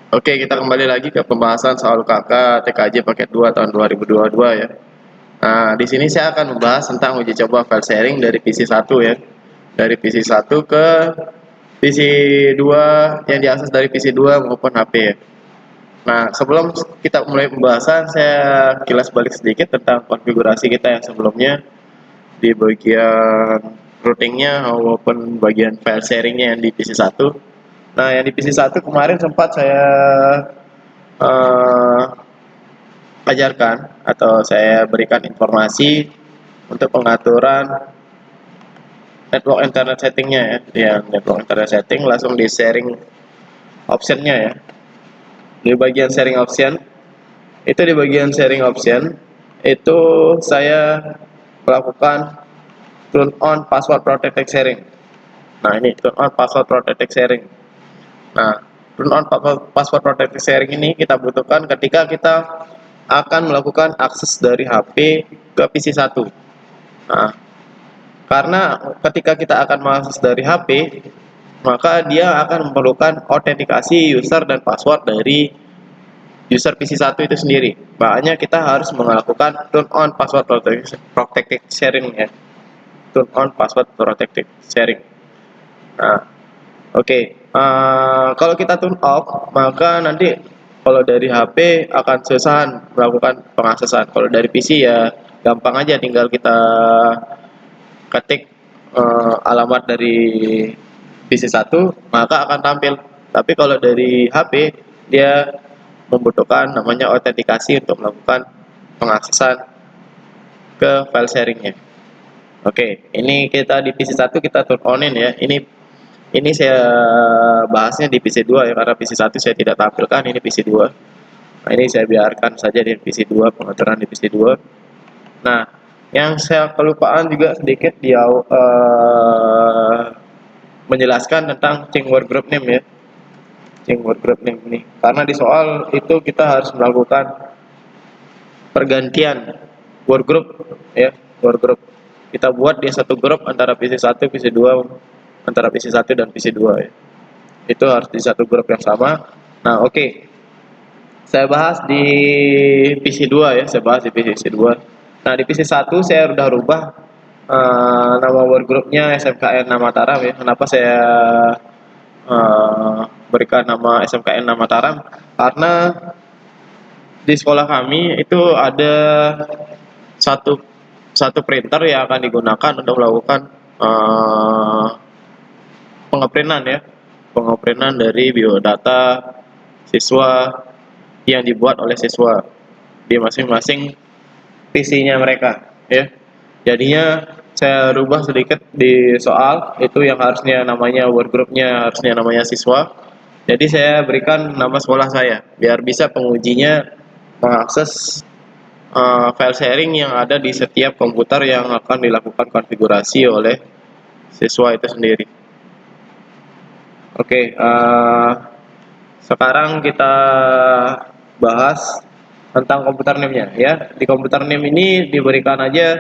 Oke, kita kembali lagi ke pembahasan soal UKK TKJ paket 2 tahun 2022 ya. Nah, di sini saya akan membahas tentang uji coba file sharing dari PC1 ya. Dari PC1 ke PC2 yang diakses dari PC2 maupun HP ya. Nah, sebelum kita mulai pembahasan, saya kilas balik sedikit tentang konfigurasi kita yang sebelumnya di bagian routingnya maupun bagian file sharingnya yang di PC1. Nah, yang di PC1 kemarin sempat saya eh, ajarkan atau saya berikan informasi untuk pengaturan network internet settingnya ya. Yang network internet setting langsung di sharing optionnya ya. Di bagian sharing option, itu di bagian sharing option, itu saya melakukan turn on password protected sharing. Nah, ini turn on password protected sharing. Nah, turn on password protected sharing ini kita butuhkan ketika kita akan melakukan akses dari HP ke PC1. Nah, karena ketika kita akan mengakses dari HP, maka dia akan memerlukan autentikasi user dan password dari user PC1 itu sendiri. Makanya kita harus melakukan turn on password protected sharing ya. Turn on password protected sharing. Nah, oke. Kalau kita turn off, maka nanti kalau dari HP akan kesusahan melakukan pengaksesan. Kalau dari PC ya gampang aja, tinggal kita ketik alamat dari PC1 maka akan tampil. Tapi kalau dari HP dia membutuhkan namanya autentikasi untuk melakukan pengaksesan ke file sharingnya. Oke, ini kita di PC1 kita turn onin ya. Ini saya bahasnya di PC2 ya, karena PC1 saya tidak tampilkan, ini PC2. Nah, ini saya biarkan saja di PC2, pengaturan di PC2. Nah, yang saya kelupaan juga sedikit menjelaskan tentang change word group name ya. Change word group name ini. Karena di soal itu kita harus melakukan pergantian word group ya, word group. Kita buat dia satu grup antara PC1, PC2, antara PC1 dan PC2 ya. Itu harus di satu grup yang sama. Nah, oke. Saya bahas di PC2 ya, saya bahas di PC2. Nah, di PC1 saya udah rubah nama workgroupnya SMKN Nama Taram ya. Kenapa saya berikan nama SMKN Nama Taram? Karena di sekolah kami itu ada satu satu printer yang akan digunakan untuk melakukan pengeprintan ya, pengeprintan dari biodata siswa yang dibuat oleh siswa di masing-masing PC-nya mereka ya. Jadinya saya rubah sedikit di soal itu, yang harusnya namanya workgroupnya harusnya namanya siswa. Jadi saya berikan nama sekolah saya biar bisa pengujinya mengakses file sharing yang ada di setiap komputer yang akan dilakukan konfigurasi oleh siswa itu sendiri. Oke, sekarang kita bahas tentang komputer name-nya ya. Di komputer name ini diberikan aja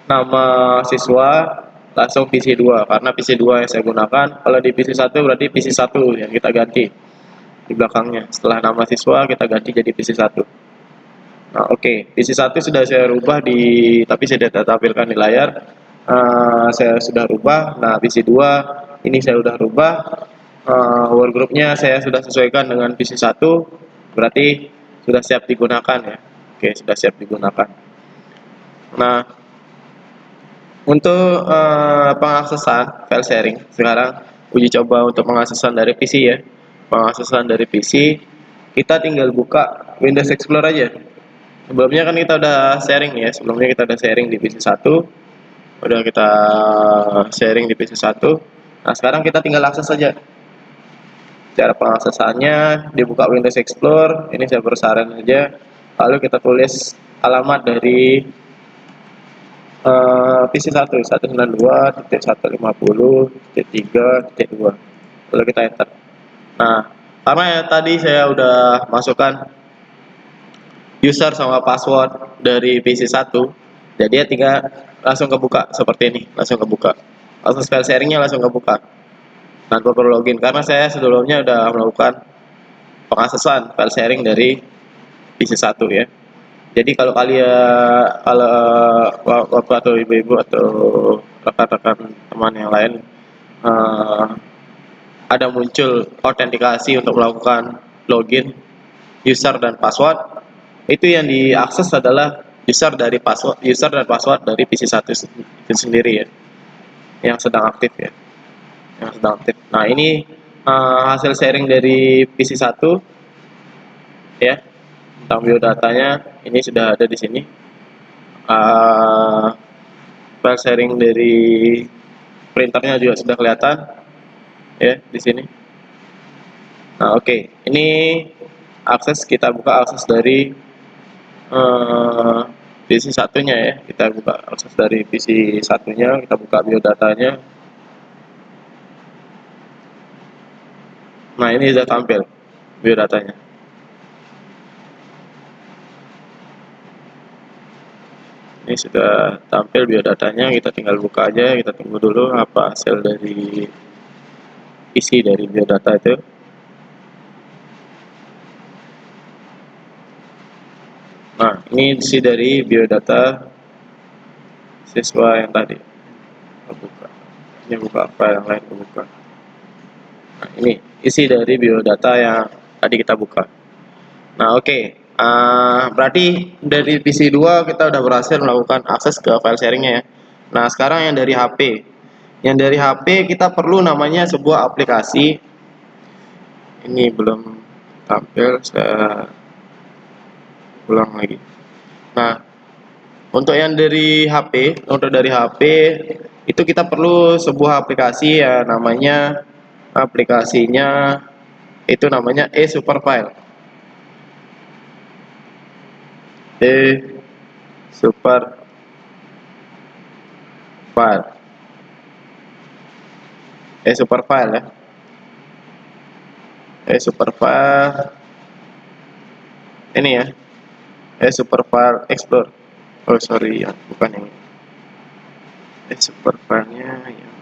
nama siswa langsung PC2 karena PC2 yang saya gunakan. Kalau di PC1 berarti PC1 yang kita ganti di belakangnya. Setelah nama siswa kita ganti jadi PC1. Nah, oke. PC1 sudah saya rubah tapi saya tidak tampilkan di layar. Saya sudah rubah. Nah, PC2 ini saya sudah rubah. Workgroupnya saya sudah sesuaikan dengan PC1, berarti sudah siap digunakan ya. Oke, sudah siap digunakan. Nah, untuk pengaksesan file sharing, sekarang uji coba untuk pengaksesan dari PC ya. Pengaksesan dari PC, kita tinggal buka Windows Explorer aja. Sebelumnya kan kita udah sharing ya, sebelumnya kita udah sharing di PC1, udah kita sharing di PC1. Nah, sekarang kita tinggal akses saja. Cara pengaksesannya dibuka Windows Explorer, ini saya bersaran saja. Lalu kita tulis alamat dari PC1 192.150.3.2. Lalu kita enter. Nah, karena ya tadi saya udah masukkan user sama password dari PC1, jadi ya tinggal langsung kebuka seperti ini, langsung kebuka. Langsung file sharingnya langsung kebuka tanpa perlu login karena saya sebelumnya udah melakukan pengaksesan file sharing dari PC 1 ya. Jadi kalau bapak atau ibu-ibu atau rekan-rekan teman yang lain ada muncul autentikasi untuk melakukan login user dan password, itu yang diakses adalah user dan password dari PC1 itu sendiri ya, yang sedang aktif ya, yang sedang aktif. Nah ini hasil sharing dari PC1 ya, tentang biodatanya ini sudah ada di sini. File sharing dari printernya juga sudah kelihatan ya di sini. Nah oke, ini kita buka akses dari PC satunya ya, kita buka akses dari PC satunya, kita buka biodatanya. Nah ini sudah tampil biodatanya. Ini sudah tampil biodatanya, kita tinggal buka aja, kita tunggu dulu apa hasil dari isi dari biodata itu. Nah ini isi dari biodata siswa yang tadi. Kita buka. Ini buka file yang lain, kita buka. Nah ini isi dari biodata yang tadi kita buka. Nah oke. Berarti dari PC 2 kita udah berhasil melakukan akses ke file sharingnya ya. Nah sekarang yang dari HP. Yang dari HP kita perlu namanya sebuah aplikasi. Ini belum tampil, saya ulang lagi. Nah untuk yang dari HP, itu kita perlu sebuah aplikasi ya, namanya aplikasinya itu namanya eSuperFile. eSuperFile ya. eSuperFile ini ya. eSuperFile Explorer. Oh sorry ya, bukan yang ini. eSuperFile-nya yang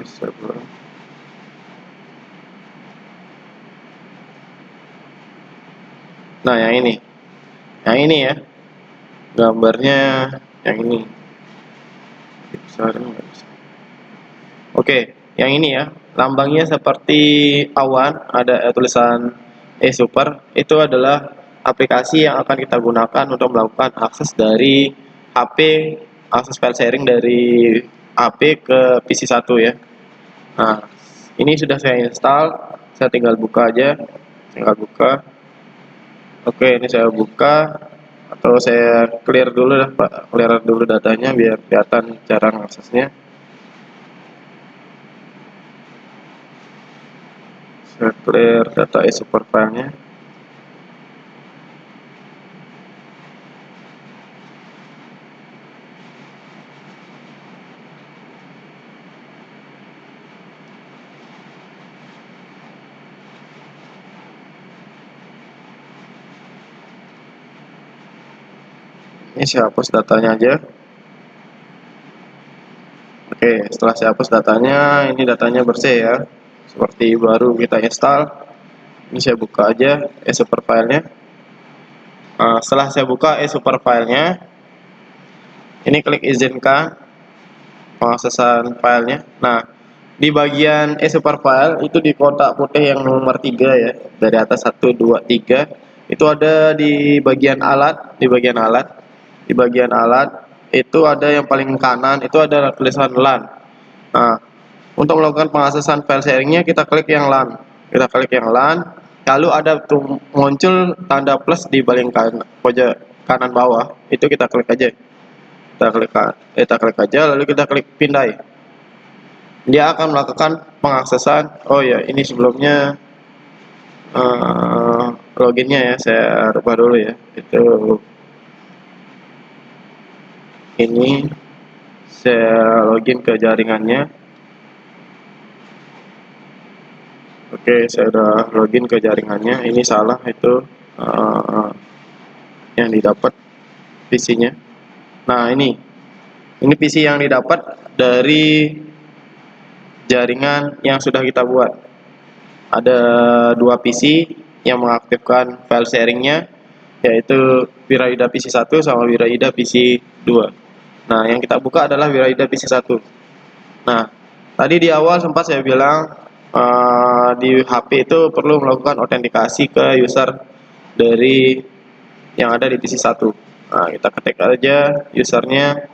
sebelum. Nah yang ini ya, gambarnya yang ini. Oke, yang ini ya, lambangnya seperti awan, ada tulisan eSuper. Itu adalah aplikasi yang akan kita gunakan untuk melakukan akses dari HP, akses file sharing dari HP ke PC1 ya. Nah, ini sudah saya install, saya tinggal buka aja, tinggal buka. Oke, ini saya buka atau saya clear dulu lah Pak, clear dulu datanya biar kelihatan cara mengaksesnya. Saya clear data eSuperFile-nya. Ini saya hapus datanya aja. Oke, setelah saya hapus datanya, ini datanya bersih ya, seperti baru kita install. Ini saya buka aja eSuperFile-nya. Setelah saya buka eSuperFile-nya, ini klik izinkan pengaksesan filenya. Nah, di bagian eSuperFile itu di kotak putih yang nomor 3 ya, dari atas 1, 2, 3, itu ada di bagian alat, di bagian alat itu ada yang paling kanan itu ada tulisan LAN. Nah, untuk melakukan pengaksesan file sharingnya kita klik yang LAN, lalu ada tuh muncul tanda plus di bagian pojok kanan bawah, itu kita klik aja, lalu kita klik pindai. Dia akan melakukan pengaksesan. Oh ya, ini sebelumnya loginnya ya, saya rubah dulu ya. Ini saya login ke jaringannya. Oke, saya udah login ke jaringannya. Ini salah, itu yang didapat PC-nya. Nah ini Ini PC yang didapat dari jaringan yang sudah kita buat. Ada 2 PC yang mengaktifkan file sharingnya, yaitu Wiraida PC 1 sama Wiraida PC 2. Nah, yang kita buka adalah Wiraida PC 1. Nah, tadi di awal sempat saya bilang di HP itu perlu melakukan autentikasi ke user dari yang ada di PC 1. Nah, kita ketik aja usernya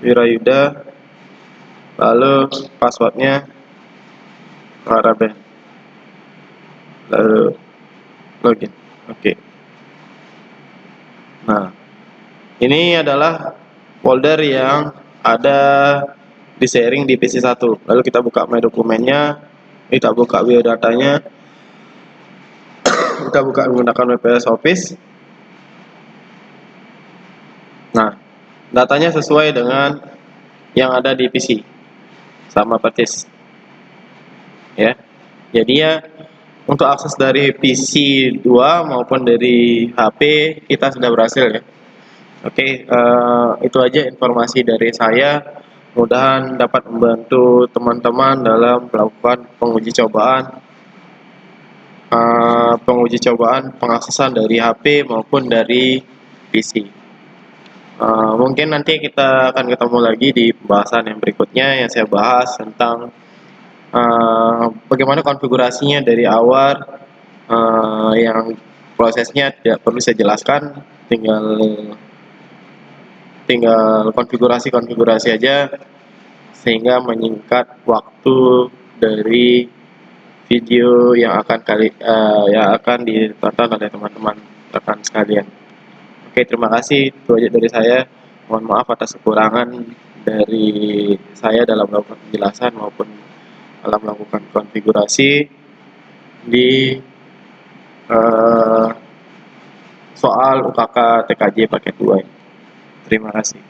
Wirayuda, lalu passwordnya Araben, lalu login. Oke. Nah, ini adalah folder yang ada di sharing di PC 1. Lalu kita buka my dokumennya, kita buka biodatanya, kita buka menggunakan WPS Office. Nah, datanya sesuai dengan yang ada di PC, sama persis. Ya, jadi ya untuk akses dari PC 2 maupun dari HP kita sudah berhasil ya. Oke, itu aja informasi dari saya. Mudahan dapat membantu teman-teman dalam melakukan penguji cobaan pengaksesan dari HP maupun dari PC. Mungkin nanti kita akan ketemu lagi di pembahasan yang berikutnya yang saya bahas tentang bagaimana konfigurasinya dari awal, yang prosesnya tidak perlu saya jelaskan, tinggal konfigurasi aja sehingga menyingkat waktu dari video yang akan ditonton oleh teman-teman rekan sekalian. Oke, terima kasih. Itu aja dari saya. Mohon maaf atas kekurangan dari saya dalam melakukan penjelasan maupun dalam melakukan konfigurasi di soal UKK TKJ paket 2 ini. Terima kasih.